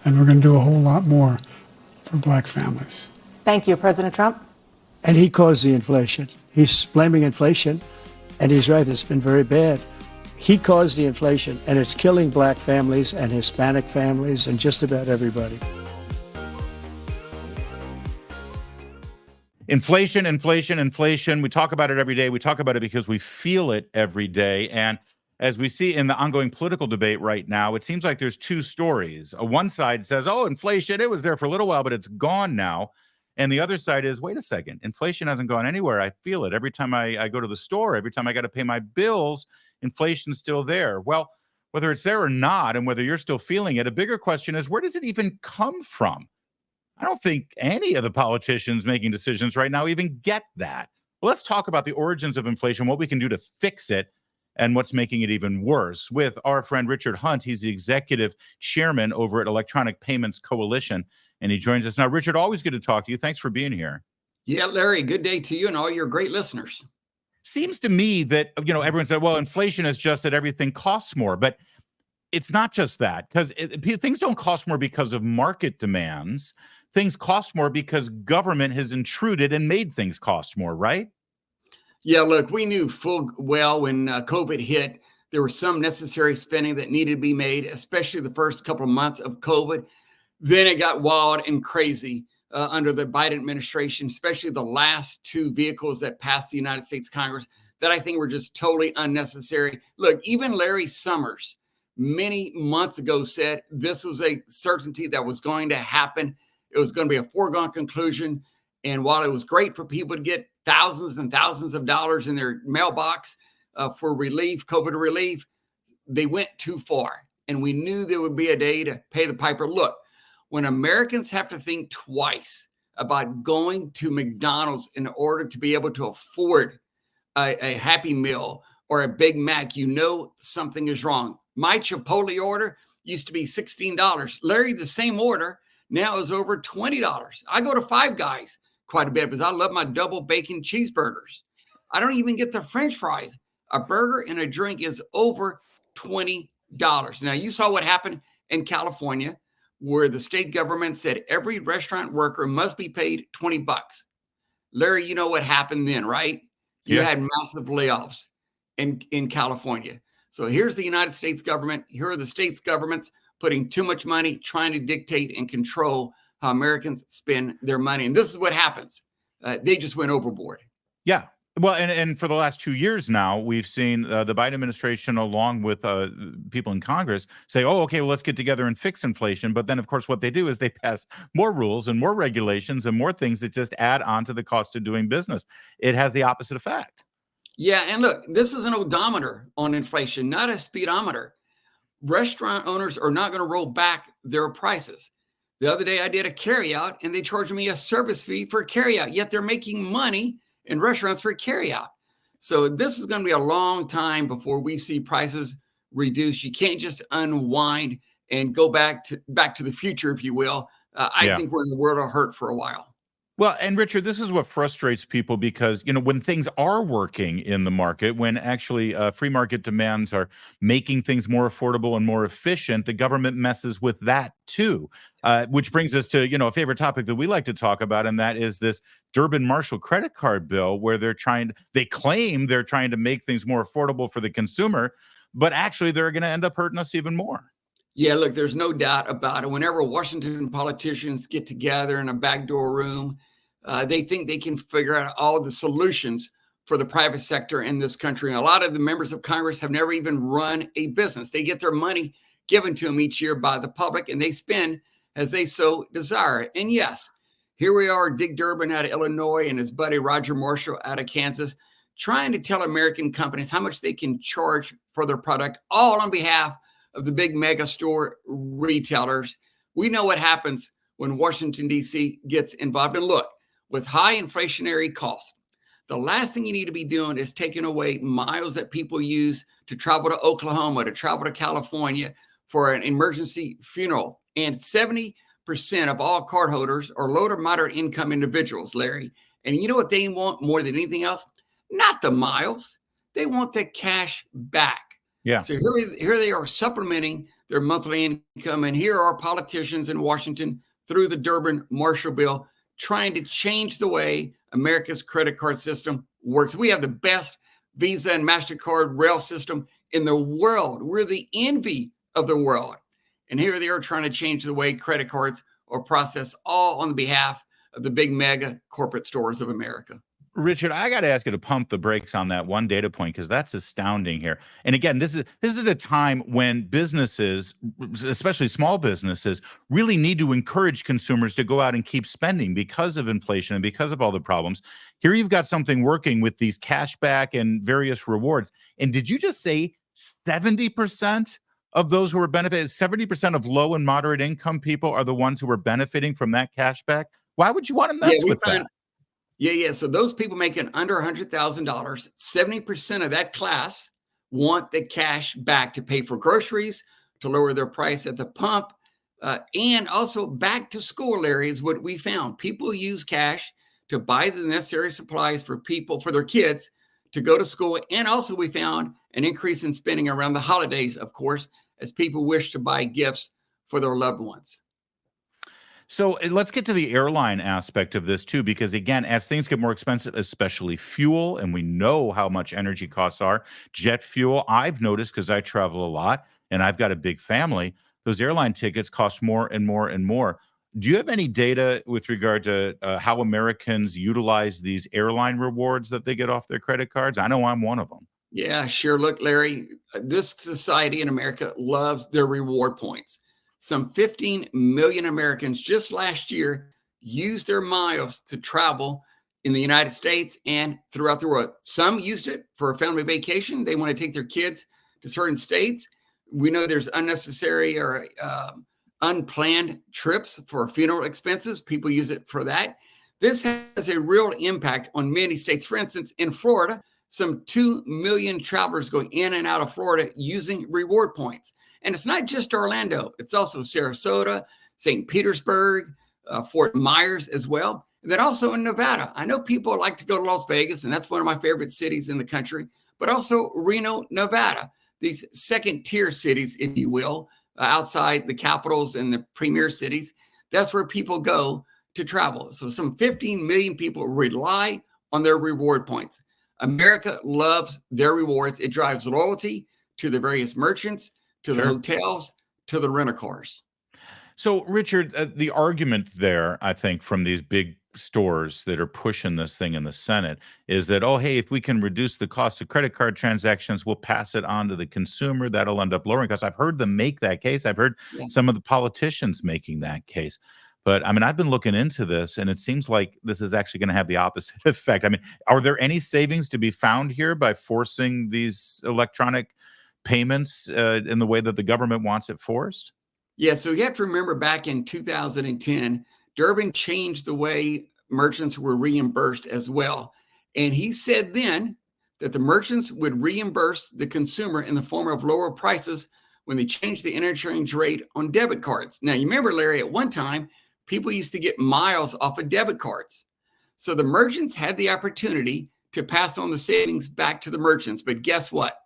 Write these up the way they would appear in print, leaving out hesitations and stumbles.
and we're going to do a whole lot more for black families. Thank you, President Trump. And he caused the inflation. He's blaming inflation, and he's right, it's been very bad. He caused the inflation, and it's killing black families and Hispanic families and just about everybody. Inflation, inflation, inflation. We talk about it every day. We talk about it because we feel it every day. And as we see in the ongoing political debate right now, it seems like there's two stories. One side says, oh, inflation, it was there for a little while, but it's gone now. And the other side is, wait a second, inflation hasn't gone anywhere. I feel it. Every time I go to the store, every time I got to pay my bills, inflation's still there. Well, whether it's there or not, and whether you're still feeling it, a bigger question is, where does it even come from? I don't think any of the politicians making decisions right now even get that. Well, let's talk about the origins of inflation, what we can do to fix it, and what's making it even worse with our friend Richard Hunt. He's the executive chairman over at Electronic Payments Coalition, and he joins us now. Richard, always good to talk to you. Thanks for being here. Yeah, Larry, good day to you and all your great listeners. Seems to me that, everyone said, well, inflation is just that everything costs more, but it's not just that, because things don't cost more because of market demands. Things cost more because government has intruded and made things cost more, right? Yeah, look, we knew full well when COVID hit, there was some necessary spending that needed to be made, especially the first couple of months of COVID. Then it got wild and crazy under the Biden administration, especially the last two vehicles that passed the United States Congress that I think were just totally unnecessary. Look, even Larry Summers many months ago said this was a certainty that was going to happen. It was going to be a foregone conclusion. And while it was great for people to get thousands and thousands of dollars in their mailbox for relief, COVID relief, they went too far. And we knew there would be a day to pay the piper. Look, when Americans have to think twice about going to McDonald's in order to be able to afford a Happy Meal or a Big Mac, you know something is wrong. My Chipotle order used to be $16. Larry, the same order now is over $20. I go to Five Guys quite a bit because I love my double bacon cheeseburgers. I don't even get the French fries. A burger and a drink is over $20. Now, you saw what happened in California, where the state government said every restaurant worker must be paid $20. Larry, you know what happened then, right? You had massive layoffs in California. So here's the United States government. Here are the states' governments putting too much money, trying to dictate and control how Americans spend their money. And this is what happens. They just went overboard. Yeah. Well, and for the last 2 years now, we've seen the Biden administration, along with people in Congress, say, oh, okay, well, let's get together and fix inflation. But then, of course, what they do is they pass more rules and more regulations and more things that just add on to the cost of doing business. It has the opposite effect. Yeah. And look, this is an odometer on inflation, not a speedometer. Restaurant owners are not going to roll back their prices. The other day I did a carryout and they charged me a service fee for carryout, yet they're making money in restaurants for carryout. So this is going to be a long time before we see prices reduce. You can't just unwind and go back to the future, if you will. I think we're in the world of hurt for a while. Well, and Richard, this is what frustrates people because, when things are working in the market, when actually free market demands are making things more affordable and more efficient, the government messes with that too, which brings us to, a favorite topic that we like to talk about, and that is this Durbin-Marshall credit card bill, where they claim they're trying to make things more affordable for the consumer, but actually they're going to end up hurting us even more. Yeah, look, there's no doubt about it. Whenever Washington politicians get together in a backdoor room, they think they can figure out all the solutions for the private sector in this country. And a lot of the members of Congress have never even run a business. They get their money given to them each year by the public, and they spend as they so desire. And yes, here we are, Dick Durbin out of Illinois and his buddy Roger Marshall out of Kansas, trying to tell American companies how much they can charge for their product, all on behalf of the big mega store retailers. We know what happens when Washington, D.C. gets involved. And look, with high inflationary costs, the last thing you need to be doing is taking away miles that people use to travel to Oklahoma, to travel to California for an emergency funeral. And 70% of all cardholders are low to moderate income individuals, Larry. And you know what they want more than anything else? Not the miles. They want the cash back. Yeah. So here they are supplementing their monthly income. And here are politicians in Washington through the Durbin-Marshall bill trying to change the way America's credit card system works. We have the best Visa and MasterCard rail system in the world. We're the envy of the world. And here they are trying to change the way credit cards are processed, all on behalf of the big mega corporate stores of America. Richard, I got to ask you to pump the brakes on that one data point because that's astounding here. And again, this is at a time when businesses, especially small businesses, really need to encourage consumers to go out and keep spending because of inflation and because of all the problems. Here you've got something working with these cashback and various rewards. And did you just say 70% of those who are benefiting, 70% of low and moderate income people are the ones who are benefiting from that cashback? Why would you want to mess with that? Yeah. So those people making under $100,000, 70% of that class want the cash back to pay for groceries, to lower their price at the pump, and also back to school areas. What we found, people use cash to buy the necessary supplies for their kids to go to school. And also we found an increase in spending around the holidays, of course, as people wish to buy gifts for their loved ones. So let's get to the airline aspect of this too, because again, as things get more expensive, especially fuel, and we know how much energy costs are, jet fuel, I've noticed because I travel a lot and I've got a big family, those airline tickets cost more and more and more. Do you have any data with regard to how Americans utilize these airline rewards that they get off their credit cards? I know I'm one of them. Yeah, sure. Look, Larry, this society in America loves their reward points. Some 15 million Americans just last year used their miles to travel in the United States and throughout the world. Some used it for a family vacation. They want to take their kids to certain states. We know there's unnecessary or unplanned trips for funeral expenses. People use it for that. This has a real impact on many states. For instance, in Florida, some 2 million travelers going in and out of Florida using reward points. And it's not just Orlando. It's also Sarasota, St. Petersburg, Fort Myers as well. And then also in Nevada. I know people like to go to Las Vegas, and that's one of my favorite cities in the country, but also Reno, Nevada. These second-tier cities, if you will, outside the capitals and the premier cities. That's where people go to travel. So some 15 million people rely on their reward points. America loves their rewards. It drives loyalty to the various merchants, to the hotels, to the rent-a-cars. So, Richard, the argument there, I think, from these big stores that are pushing this thing in the Senate is that, oh, hey, if we can reduce the cost of credit card transactions, we'll pass it on to the consumer. That'll end up lowering costs. I've heard them make that case. I've heard some of the politicians making that case. But I mean, I've been looking into this, and it seems like this is actually going to have the opposite effect. I mean, are there any savings to be found here by forcing these electronic payments in the way that the government wants it forced? Yeah, so you have to remember back in 2010, Durbin changed the way merchants were reimbursed as well. And he said then that the merchants would reimburse the consumer in the form of lower prices when they changed the interchange rate on debit cards. Now, you remember, Larry, at one time, people used to get miles off of debit cards. So the merchants had the opportunity to pass on the savings back to the merchants. But guess what?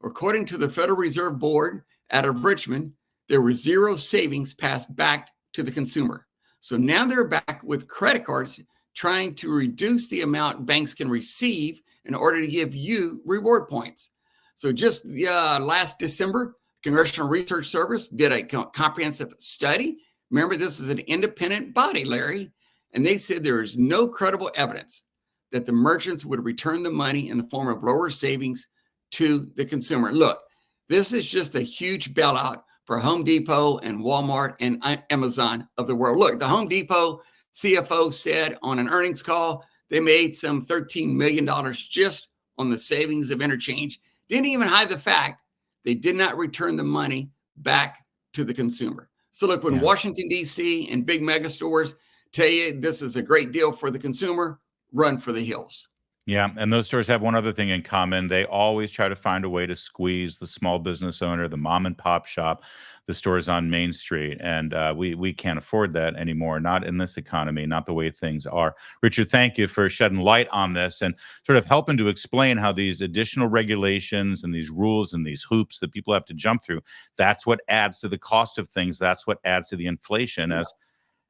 According to the Federal Reserve Board out of Richmond, there were zero savings passed back to the consumer. So now they're back with credit cards trying to reduce the amount banks can receive in order to give you reward points. So just last December, Congressional Research Service did a comprehensive study. Remember, this is an independent body, Larry, and they said there is no credible evidence that the merchants would return the money in the form of lower savings to the consumer. Look, this is just a huge bailout for Home Depot and Walmart and Amazon of the world. Look, the Home Depot CFO said on an earnings call, they made some $13 million just on the savings of interchange. Didn't even hide the fact they did not return the money back to the consumer. So look, when Washington, D.C. and big mega stores tell you this is a great deal for the consumer, run for the hills. Yeah, and those stores have one other thing in common. They always try to find a way to squeeze the small business owner, the mom and pop shop, the stores on Main Street, and we can't afford that anymore. Not in this economy, not the way things are. Richard, thank you for shedding light on this and sort of helping to explain how these additional regulations and these rules and these hoops that people have to jump through. That's what adds to the cost of things. That's what adds to the inflation.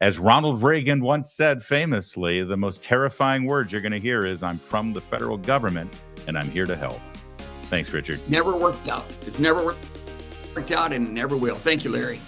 As Ronald Reagan once said famously, the most terrifying words you're going to hear is, "I'm from the federal government and I'm here to help." Thanks, Richard. Never works out. It's never worked out and never will. Thank you, Larry.